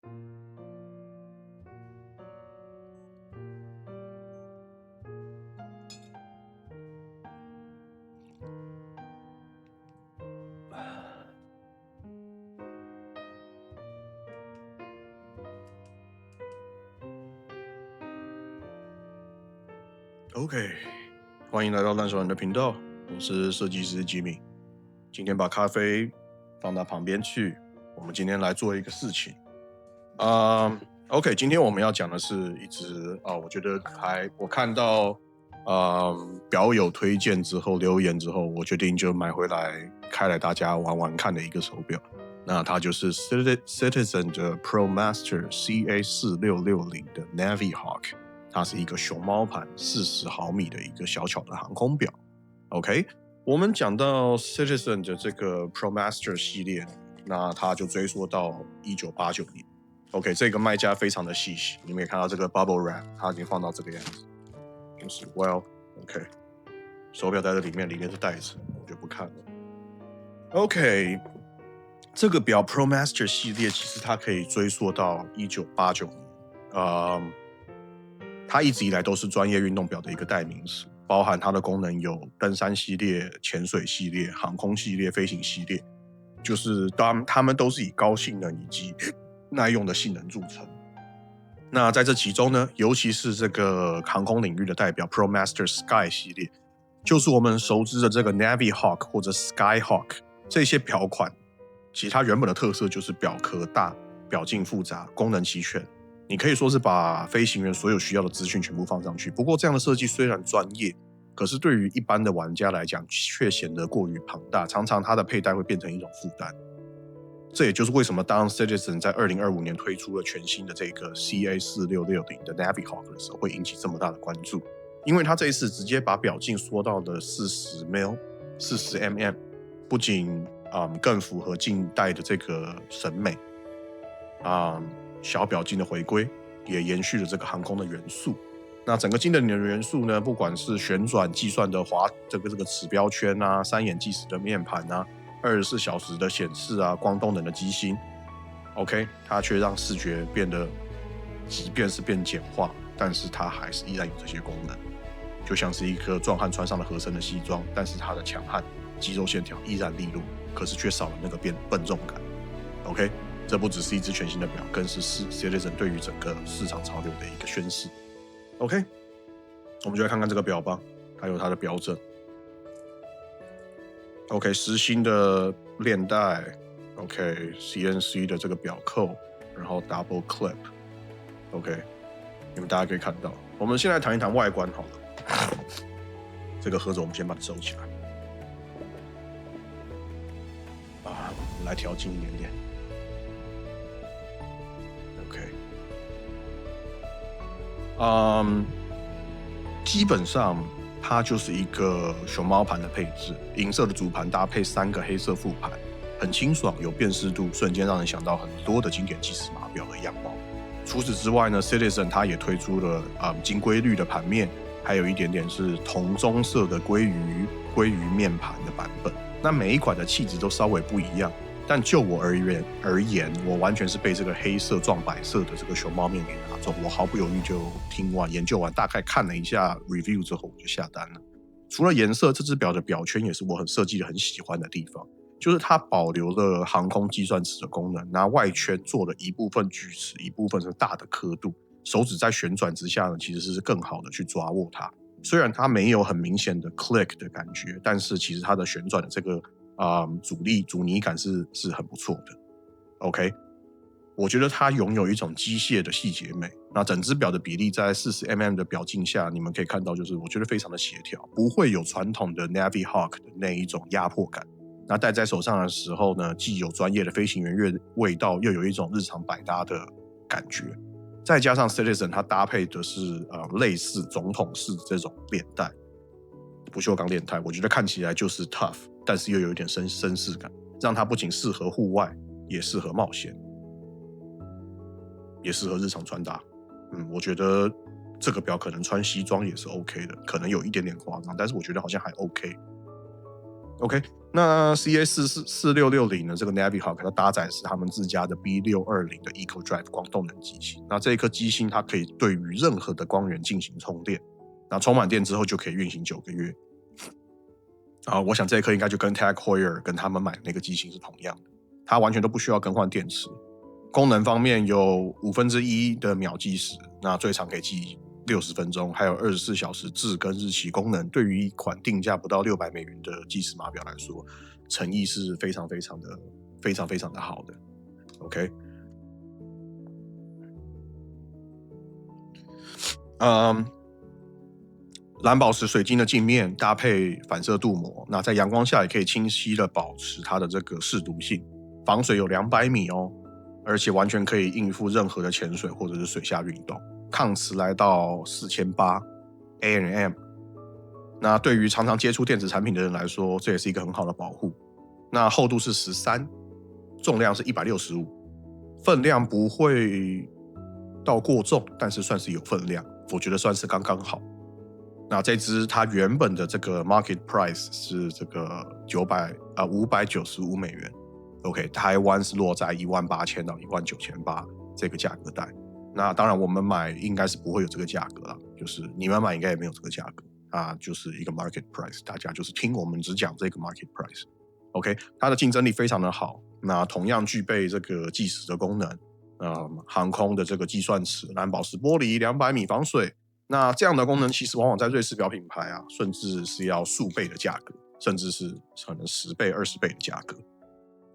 OK， 欢迎来到烂熟人的频道，我是设计师吉米。今天把咖啡放到旁边去，我们今天来做一个事情。OK， 今天我们要讲的是一支我觉得我看到表友推荐之后留言之后，我决定就买回来开来大家玩玩看的一个手表。那它就是 Citizen 的 ProMaster CA4660的 Navy Hawk。它是一个熊猫盘40毫米的一个小巧的航空表。OK， 我们讲到 Citizen 的这个 ProMaster 系列，那它就追溯到1989年。OK， 这个卖家非常的细心，你们也看到这个 bubble wrap， 它已经放到这个样子，就是 OK， 手表在这里面是袋子，我就不看了。OK， 这个表 ProMaster 系列其实它可以追溯到1989年，它一直以来都是专业运动表的一个代名词，包含它的功能有登山系列、潜水系列、航空系列、飞行系列，就是它们都是以高性能以及耐用的性能著称。那在这其中呢，尤其是这个航空领域的代表 ProMaster Sky 系列，就是我们熟知的这个 Navy Hawk 或者 Sky Hawk 这些表款，其实它原本的特色就是表壳大、表径复杂、功能齐全。你可以说是把飞行员所有需要的资讯全部放上去。不过这样的设计虽然专业，可是对于一般的玩家来讲却显得过于庞大，常常它的佩戴会变成一种负担。这也就是为什么当 Citizen 在2025年推出了全新的这个 CA4660 的 Navy Hawk 的时候，会引起这么大的关注。因为它这一次直接把表径缩到了40 mm， 不仅更符合近代的这个审美小表径的回归，也延续了这个航空的元素。那整个经典的元素呢，不管是旋转计算的这个指标圈啊，3眼计时的面盘啊，24小时的显示啊，光动能的机芯 ，OK， 它却让视觉变得，即便是变简化，但是它还是依然有这些功能，就像是一颗壮汉穿上了合身的西装，但是他的强悍肌肉线条依然利落，可是却少了那个笨重感。OK。这不只是一支全新的表，更是Citizen 对于整个市场潮流的一个宣示。OK， 我们就来看看这个表吧，还有它的表枕。OK， 实心的链带 ，OK， CNC 的这个表扣，然后 double clip。OK， 你们大家可以看到。我们先来谈一谈外观好了。这个盒子我们先把它收起来。我们来调近一点点。基本上它就是一个熊猫盘的配置，银色的主盘搭配3个黑色副盘，很清爽，有辨识度，瞬间让人想到很多的经典计时码表的样貌。除此之外呢 ，Citizen 它也推出了金龟绿的盘面，还有一点点是铜棕色的鲑鱼面盘的版本。那每一款的气质都稍微不一样。但就我而言，我完全是被这个黑色撞白色的这个熊猫面给打中，我毫不犹豫就研究完，大概看了一下 review 之后，我就下单了。除了颜色，这只表的表圈也是我设计的很喜欢的地方，就是它保留了航空计算尺的功能，那外圈做了一部分锯齿，一部分是大的刻度，手指在旋转之下呢，其实是更好的去抓握它。虽然它没有很明显的 click 的感觉，但是其实它的旋转的这个阻尼感是很不错的。OK， 我觉得它拥有一种机械的细节美。那整只表的比例在40 mm 的表径下，你们可以看到，就是我觉得非常的协调，不会有传统的 Navy Hawk 的那一种压迫感。那戴在手上的时候呢，既有专业的飞行员味道，又有一种日常百搭的感觉。再加上 Citizen 它搭配的是类似总统式的这种链带，不锈钢链带，我觉得看起来就是 tough， 但是又有一点绅士感，让它不仅适合户外，也适合冒险，也适合日常穿搭。我觉得这个表可能穿西装也是 OK 的，可能有一点点夸张，但是我觉得好像还 OK。OK， 那 CA4660呢？这个 Navighawk 它搭载是他们自家的 B620 的 EcoDrive 光动能机芯。那这一颗机芯它可以对于任何的光源进行充电，那充满电之后就可以运行9个月。我想这一颗应该就跟 Tag Heuer 跟他们买的那个机芯是同样的，它完全都不需要更换电池。功能方面有1/5的秒计时，那最长可以计60分钟，还有24小时至跟日期功能。对于一款定价不到$600的计时码表来说，诚意是非常的好的。OK， 蓝宝石水晶的镜面搭配反射镀膜，那在阳光下也可以清晰的保持它的这个视读性，防水有200米哦，而且完全可以应付任何的潜水或者是水下运动。抗磁来到4800 ANM， 那对于常常接触电子产品的人来说，这也是一个很好的保护。那厚度是13，重量是165，分量不会到过重，但是算是有分量，我觉得算是刚刚好。那这支它原本的这个 market price 是这个$595。OK， 台湾是落在18000到19800这个价格带。那当然我们买应该是不会有这个价格啦，就是你们买应该也没有这个价格啊，就是一个 market price， 大家就是听我们只讲这个 market price。OK， 它的竞争力非常的好，那同样具备这个计时的功能，航空的这个计算尺、蓝宝石玻璃、200米防水。那这样的功能其实往往在瑞士表品牌啊，甚至是要数倍的价格，甚至是可能10倍、20倍的价格。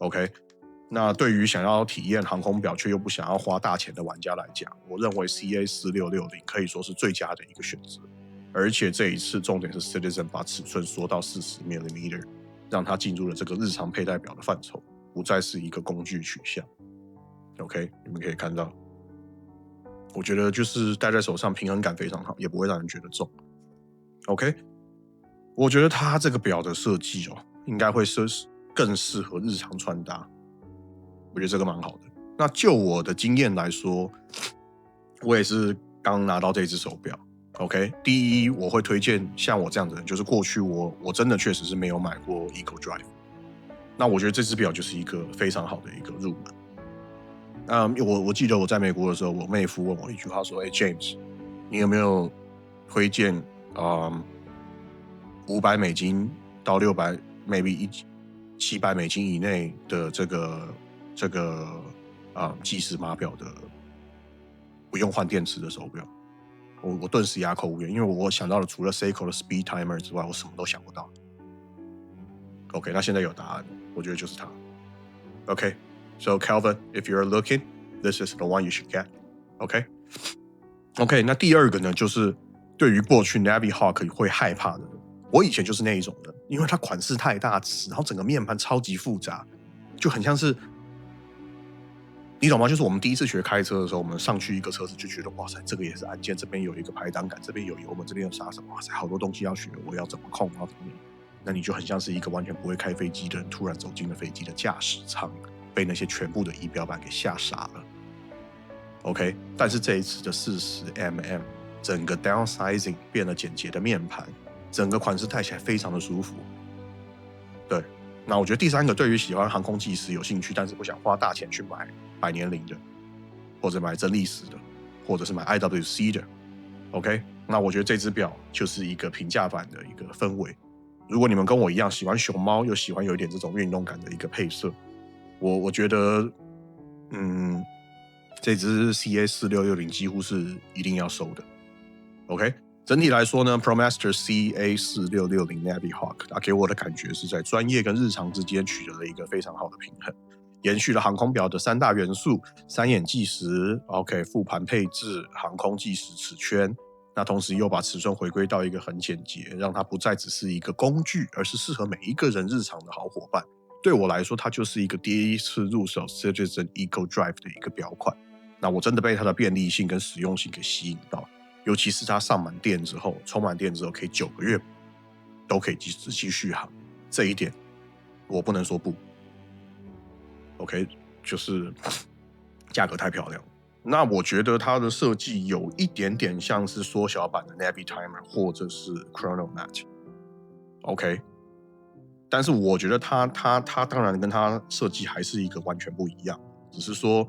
OK， 那对于想要体验航空表却又不想要花大钱的玩家来讲，我认为 CA4660 可以说是最佳的一个选择。而且这一次重点是 Citizen 把尺寸缩到40mm， 让它进入了这个日常佩戴表的范畴，不再是一个工具取向。OK， 你们可以看到，我觉得就是戴在手上平衡感非常好，也不会让人觉得重。OK， 我觉得它这个表的设计应该会更适合日常穿搭，我觉得这个蛮好的。那就我的经验来说，我也是刚拿到这只手表。OK， 第一我会推荐像我这样的人，就是过去我真的确实是没有买过 EcoDrive， 那我觉得这只表就是一个非常好的一个入门。我记得我在美国的时候，我妹夫问我一句话说：“James， 你有没有推荐$500到600 maybe $700以内的这个计时码表的不用换电池的手表？”我顿时哑口无言，因为我想到了除了 Seiko 的 Speed Timer 之外，我什么都想不到。OK， 那现在有答案，我觉得就是它。OK。So Calvin, if you're looking, this is the one you should get. OK， 那第二个呢，就是对于过去 Navighawk 会害怕的人，我以前就是那一种人，因为它款式太大只，然后整个面盘超级复杂，就很像是，你懂吗？就是我们第一次学开车的时候，我们上去一个车子就觉得哇塞，这个也是按键，这边有一个排挡杆，这边有油门，这边有刹车，哇塞，好多东西要学，我要怎么控，我要怎么。那你就很像是一个完全不会开飞机的人，突然走进了飞机的驾驶舱，被那些全部的仪表板给吓傻了。OK， 但是这一次的40mm， 整个 downsizing 变了简洁的面盘，整个款式戴起来非常的舒服。对，那我觉得第三个，对于喜欢航空计时有兴趣，但是不想花大钱去买百年灵的，或者买真历史的，或者是买 IWC 的 ，OK， 那我觉得这只表就是一个平价版的一个氛围。如果你们跟我一样喜欢熊猫，又喜欢有一点这种运动感的一个配色，我觉得，这支 CA4660 几乎是一定要收的。OK， 整体来说呢 ，ProMaster CA4660 Navighawk 它给我的感觉是在专业跟日常之间取得了一个非常好的平衡，延续了航空表的3大元素：3眼计时 ，OK， 复盘配置，航空计时尺圈。那同时又把尺寸回归到一个很简洁，让它不再只是一个工具，而是适合每一个人日常的好伙伴。对我来说，它就是一个第一次入手 Citizen EcoDrive 的一个表款。那我真的被它的便利性跟实用性给吸引到，尤其是它上满电之后，充满电之后可以9个月都可以继续航，这一点我不能说不。OK， 就是价格太漂亮了。那我觉得它的设计有一点点像是缩小版的 Navi Timer 或者是 Chronomat。OK，但是我觉得它当然跟它设计还是一个完全不一样，只是说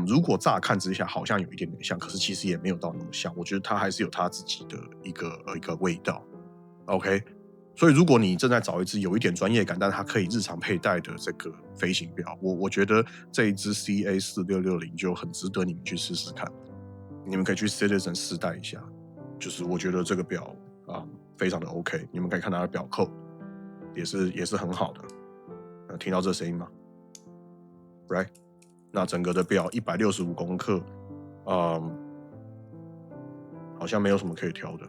如果乍看之下好像有一点点像，可是其实也没有到那么像。我觉得它还是有它自己的一个味道。OK，所以如果你正在找一只有一点专业感，但它可以日常佩戴的这个飞行表，我觉得这一只 CA4660就很值得你们去试试看。你们可以去 Citizen 试戴一下，就是我觉得这个表非常的 OK， 你们可以看它的表扣，也是很好的。听到这声音吗 ？Right？ 那整个的表165公克，好像没有什么可以挑的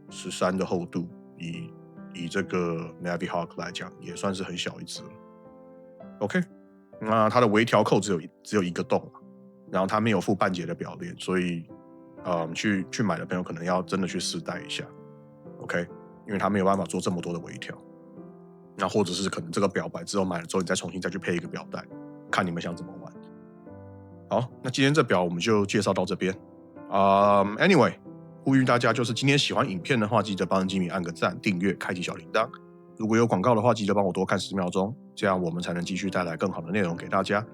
，13的厚度，以这个 Navihawk 来讲，也算是很小一只了。OK， 那它的微调扣只有一个洞，然后它没有附半截的表链，所以去买的朋友可能要真的去试戴一下。OK， 因为它没有办法做这么多的微调。那或者是可能这个表板之后买了之后，你再重新去配一个表带，看你们想怎么玩。好，那今天这表我们就介绍到这边。Anyway， 呼吁大家就是今天喜欢影片的话，记得帮吉米按个赞、订阅、开启小铃铛。如果有广告的话，记得帮我多看10秒钟，这样我们才能继续带来更好的内容给大家。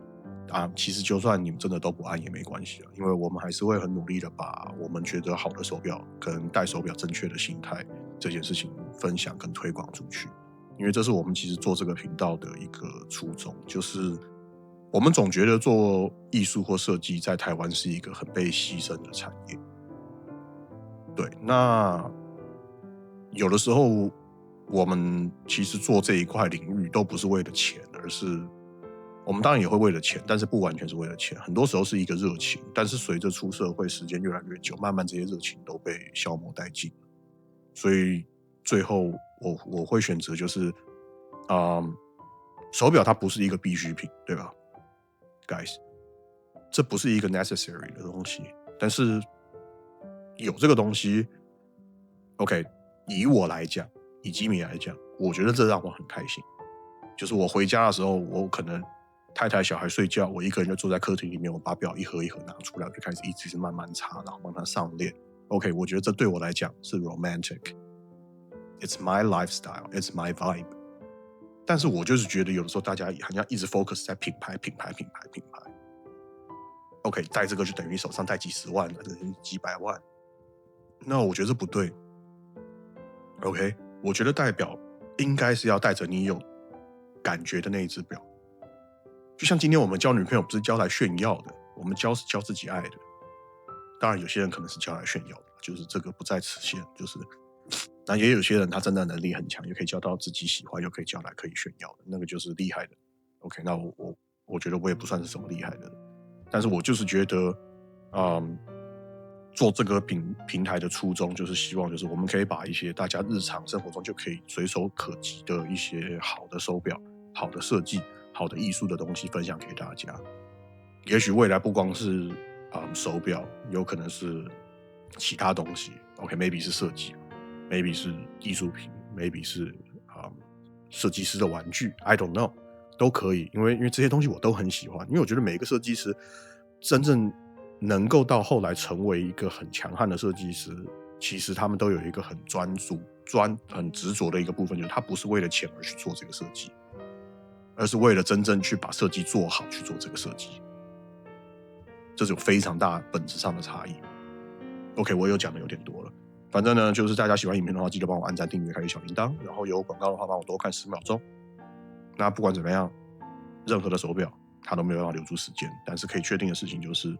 其实就算你们真的都不按也没关系，因为我们还是会很努力的把我们觉得好的手表跟戴手表正确的心态这件事情分享跟推广出去。因为这是我们其实做这个频道的一个初衷，就是我们总觉得做艺术或设计在台湾是一个很被牺牲的产业。对，那有的时候我们其实做这一块领域都不是为了钱，而是我们当然也会为了钱，但是不完全是为了钱，很多时候是一个热情，但是随着出社会时间越来越久，慢慢这些热情都被消磨殆尽，所以最后我会选择就是，手表它不是一个必需品，对吧 ，guys？这不是一个 necessary 的东西，但是有这个东西 ，OK， 以我来讲，以吉米来讲，我觉得这让我很开心。就是我回家的时候，我可能太太小孩睡觉，我一个人就坐在客厅里面，我把表一盒一盒拿出来，我就开始一直慢慢查，然后帮它上链。OK， 我觉得这对我来讲是 romantic。It's my lifestyle, it's my vibe。但是我就是觉得有的时候大家好像一直 focus 在品牌。OK， 戴这个就等于你手上戴几十万了，几百万。那我觉得这不对。OK， 我觉得戴表应该是要戴着你有感觉的那一只表。就像今天我们交女朋友不是交来炫耀的，我们交是交自己爱的。当然有些人可能是交来炫耀的，就是这个不在此限。就是那也有些人他真的能力很强，又可以交到自己喜欢，又可以交来可以炫耀的，那个就是厉害的。OK， 那我觉得我也不算是什么厉害的人，但是我就是觉得，做这个平台的初衷就是希望，就是我们可以把一些大家日常生活中就可以随手可及的一些好的手表、好的设计、好的艺术的东西分享给大家。也许未来不光是手表，有可能是其他东西。OK，maybe 是设计 ，maybe 是艺术品 ，maybe 是设计师的玩具 ，I don't know， 都可以。因为这些东西我都很喜欢，因为我觉得每个设计师真正能够到后来成为一个很强悍的设计师，其实他们都有一个很专注、很执着的一个部分，就是他不是为了钱而去做这个设计，而是为了真正去把设计做好去做这个设计。这是有非常大本质上的差异。OK， 我有讲的有点多了。反正呢，就是大家喜欢影片的话，记得帮我按赞、订阅、开启小铃铛，然后有广告的话，帮我多看10秒钟。那不管怎么样，任何的手表它都没有办法留住时间，但是可以确定的事情就是，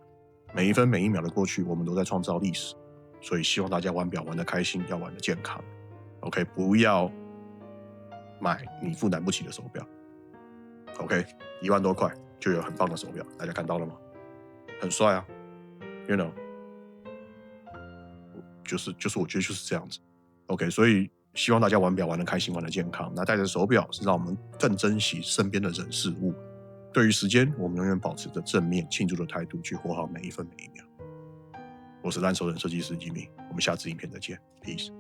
每一分每一秒的过去，我们都在创造历史。所以希望大家玩表玩得开心，要玩得健康。OK， 不要买你负担不起的手表。OK，1万多块就有很棒的手表，大家看到了吗？很帅啊 ，you know， 就是我觉得就是这样子。OK， 所以希望大家玩表玩得开心，玩得健康。那戴着手表是让我们更珍惜身边的人事物。对于时间，我们永远保持着正面庆祝的态度，去活好每一分每一秒。我是烂熟人设计师吉米，我们下次影片再见 ，peace。